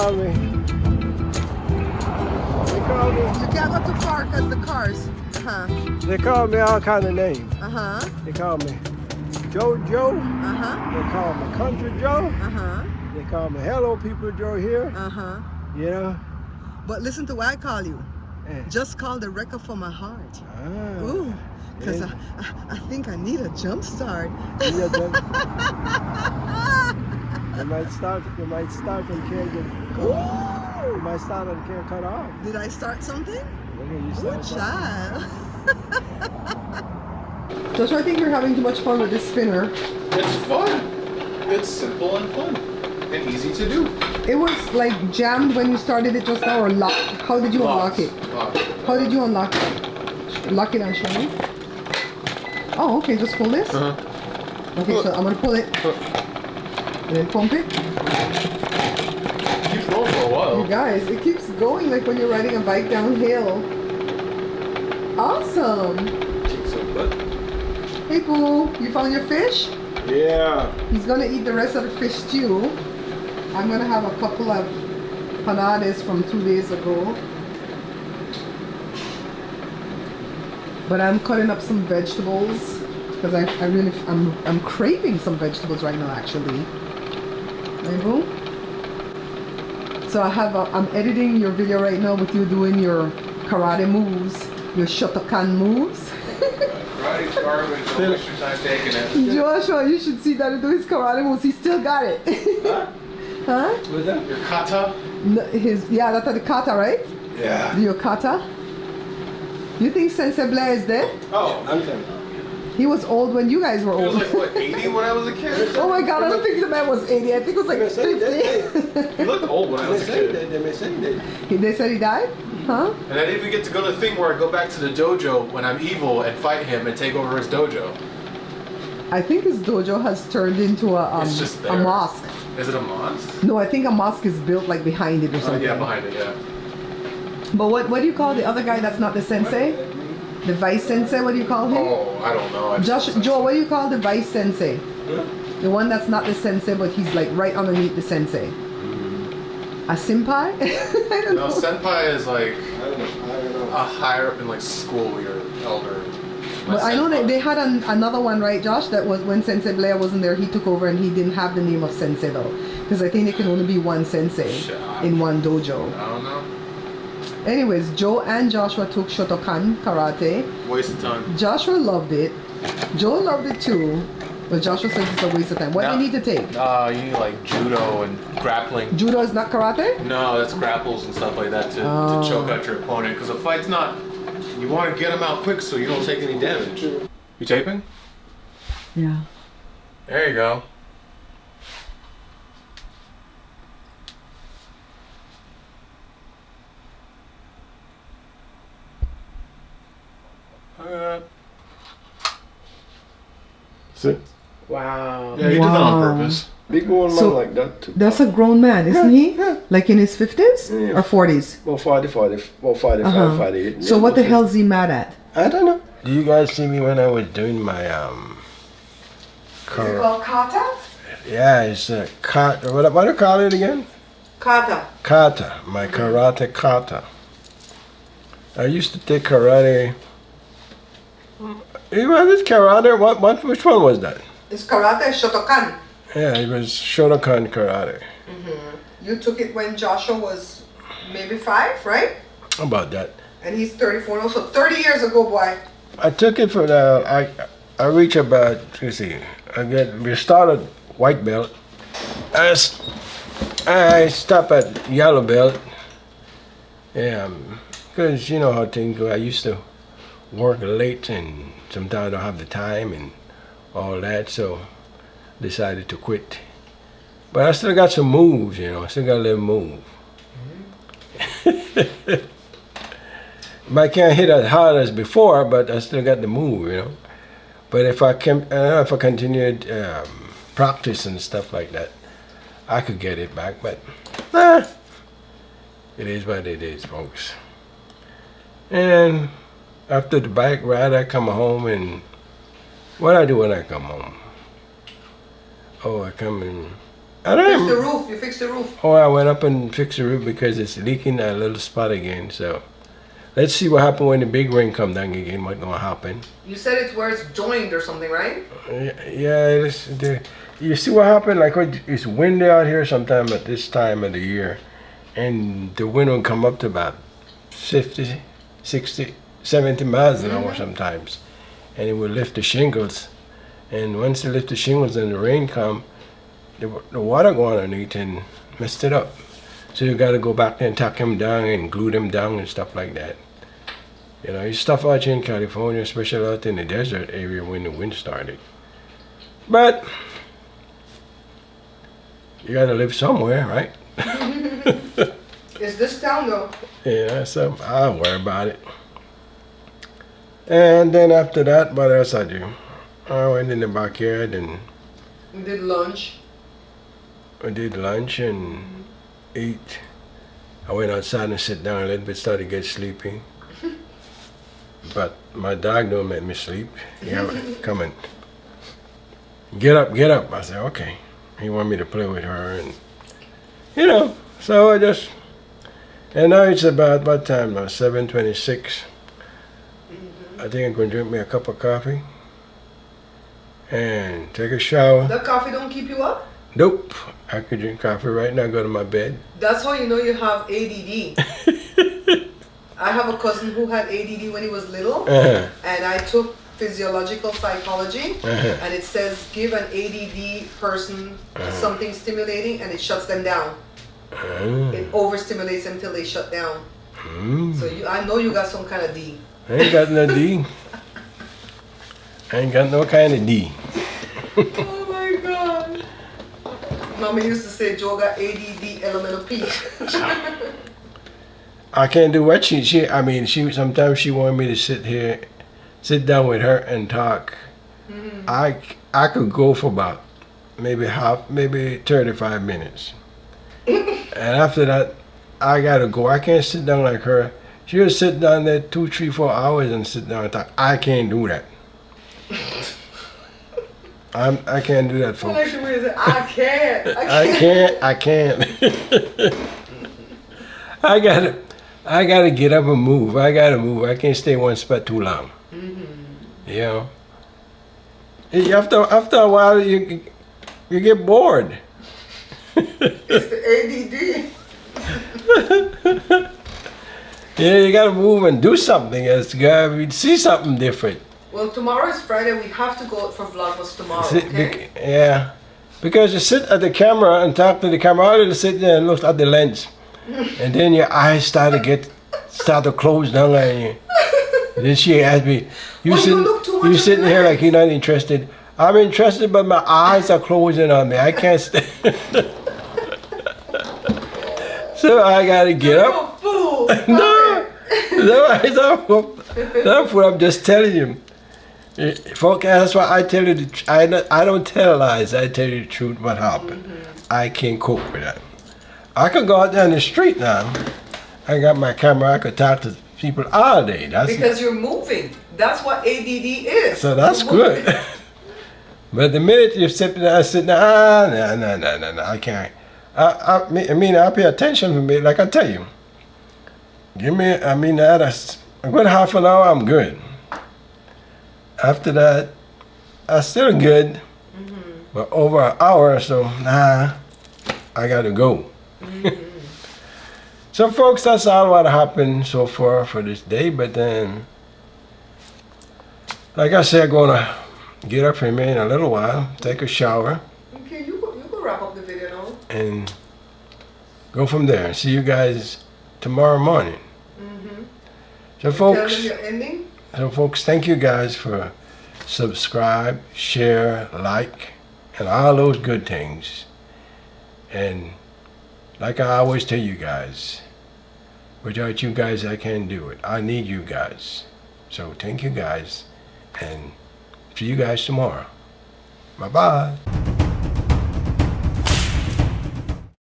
call me. They call me. You can't go too far because the cars. They call me all kind of names. Uh-huh. They call me Joe. Uh-huh. They call me Country Joe. Uh-huh. They call me Hello People Joe here. Uh-huh. You know. But listen to what I call you. Yeah. Just call the wrecker for my heart. Ah, Ooh. Because yeah. I think I need a jump start. Yeah, you might start and can't get cut. You might start and can't cut off. Did I start something? You Good start child. Joshua, I think you're having too much fun with this spinner. It's fun. It's simple and fun. And easy to do. It was like jammed when you started it just now or locked. How did you unlock it? How did you unlock it? Lock it and show me. Oh, okay, just pull this. Okay, so I'm gonna pull it. And then pump it. Keeps going for a while. You guys, it keeps going like when you're riding a bike downhill. Awesome. Kicks some butt. Hey Pooh, you found your fish? Yeah. He's gonna eat the rest of the fish stew. I'm gonna have a couple of panades from 2 days ago. But I'm cutting up some vegetables because I'm craving some vegetables right now actually. Hey, Boo? So I'm editing your video right now with you doing your karate moves, your Shotokan moves. Karate's garbage. Don't waste your time taking it. Joshua, you should see that do his karate moves. He still got it. Huh? Huh? What's that? Your kata? No, that's the kata, right? Yeah. Your kata? You think Sensei Blair is dead? Oh, I'm telling you. He was old when you guys were he was old. like, what, 80 when I was a kid? Oh my god, I don't think the man was 80. I think it was like 50. He looked old when I was a kid. They may say that. They said he died? Huh? And I didn't even get to go to the thing where I go back to the dojo when I'm evil and fight him and take over his dojo. I think his dojo has turned into It's just a there. mosque. Is it a mosque? No, I think a mosque is built like behind it or something. Yeah, behind it, yeah. But what do you call the other guy that's not the sensei? The vice sensei, what do you call him? Oh, I don't know. Joe, what do you call the vice sensei? The one that's not the sensei, but he's like right underneath the sensei. A senpai? I don't know. No, senpai is like I don't know. a higher up in like school, you're elder. But I know that they had another one, right, Josh? That was when Sensei Blair wasn't there, he took over and he didn't have the name of sensei though. Because I think there can only be one sensei in one dojo. I don't know. Anyways, Joe and Joshua took Shotokan karate. Waste of time. Joshua loved it. Joe loved it too. But Joshua says it's a waste of time. What do you need to take? You need like judo and grappling. Judo is not karate? No, that's grapples and stuff like that to choke out your opponent. Because a fight's not. You want to get them out quick so you don't take any damage. You taping? Yeah. There you go. See? Wow. Yeah, you did that on purpose. Big old man like that too. That's a grown man, isn't he? Yeah. Like in his 50s Yeah. or 40s? About 45, 48. So what the hell's he mad at? I don't know. Do you guys see me when I was doing my called kata? Yeah, it's a kata. What do you call it again? Kata. Kata. My karate kata. I used to take karate. You know this karate? Which one was that? It's karate Shotokan. Yeah, it was Shotokan karate. You took it when Joshua was maybe 5, right? How about that? And he's 34 now, so 30 years ago, boy. I took it for the. I reach about. Let's see. We started white belt. I stop at yellow belt. Yeah, because you know how things go. I used to work late and sometimes I don't have the time and all that, so decided to quit. But I still got some moves, you know. I still got a little move. I can't hit as hard as before, but I still got the move, you know. But if I continued practice and stuff like that, I could get it back. But it is what it is, folks. And after the bike ride, I come home, and what I do when I come home? Oh, I come and I don't Fix the know. roof. You fixed the roof. Oh, I went up and fixed the roof because it's leaking a little spot again. So let's see what happens when the big rain come down again. What's gonna happen? You said it's where it's joined or something, right? Yeah, you see what happened? Like it's windy out here sometime at this time of the year, and the wind will come up to about 50, 60, 70 miles an hour sometimes, and it will lift the shingles. And once it lift the shingles and the rain come, the water go underneath and messed it up. So you got to go back there and tack them down and glue them down and stuff like that. You know, it's stuff out here in California, especially out in the desert area when the wind started. But you got to live somewhere, right? Is this town though? Yeah, so I'll worry about it. And then after that, what else I do? I went in the backyard and We did lunch. I did lunch and ate. I went outside and sit down a little bit, started to get sleepy. But my dog don't let me sleep. Yeah, come on. Get up, get up. I said, okay. He wanted me to play with her and, you know, so I just, and now it's about, what time now, 7:26. I think I'm going to drink me a cup of coffee and take a shower. That coffee don't keep you up? Nope. I could drink coffee right now, go to my bed. That's how you know you have ADD. I have a cousin who had ADD when he was little, and I took physiological psychology, and it says give an ADD person something stimulating and it shuts them down. It overstimulates them till they shut down. So I know you got some kind of D. I ain't got no D. I ain't got no kind of D. Oh my God. Mama used to say Joe got ADD elemental P. I can't do what she sometimes she wanted me to sit down with her and talk. I could go for about maybe 35 minutes. And after that, I gotta go. I can't sit down like her. She'll sit down there 2, 3, 4 hours and sit down and talk. I can't do that. I can't do that, folks. I can't. I can't. I gotta get up and move. I gotta move. I can't stay one spot too long. You know. After a while, you get bored. It's the ADD. Yeah, you gotta move and do something. You gotta see something different. Well, tomorrow is Friday. We have to go for Vlogmas tomorrow, okay? Yeah, because you sit at the camera and talk to the camera. All you sit there and look at the lens, and then your eyes start to close down. And then she asked me, "You sitting here like you're not interested." I'm interested, but my eyes are closing on me. I can't stay. So I gotta get up. You're a fool. That's what I'm just telling you. Folks, that's why I tell you the truth. I don't tell lies. I tell you the truth what happened. I can't cope with that. I could go out down the street now. I got my camera. I could talk to people all day. Because you're moving. That's what ADD is. So that's good. But the minute you're sitting there, no, I can't. I pay attention to me. Like I tell you, give me, a good half an hour, I'm good. After that, I'm still good. But over an hour or so, I gotta go. So folks, that's all what happened so far for this day. But then, like I said, I'm gonna get up here in a little while, take a shower. Okay, you go wrap up the video now. And go from there. See you guys tomorrow morning. So folks, Tell them your ending. So folks, thank you guys for subscribe, share, like, and all those good things. And like I always tell you guys, without you guys I can't do it. I need you guys. So thank you guys, and see you guys tomorrow. Bye-bye.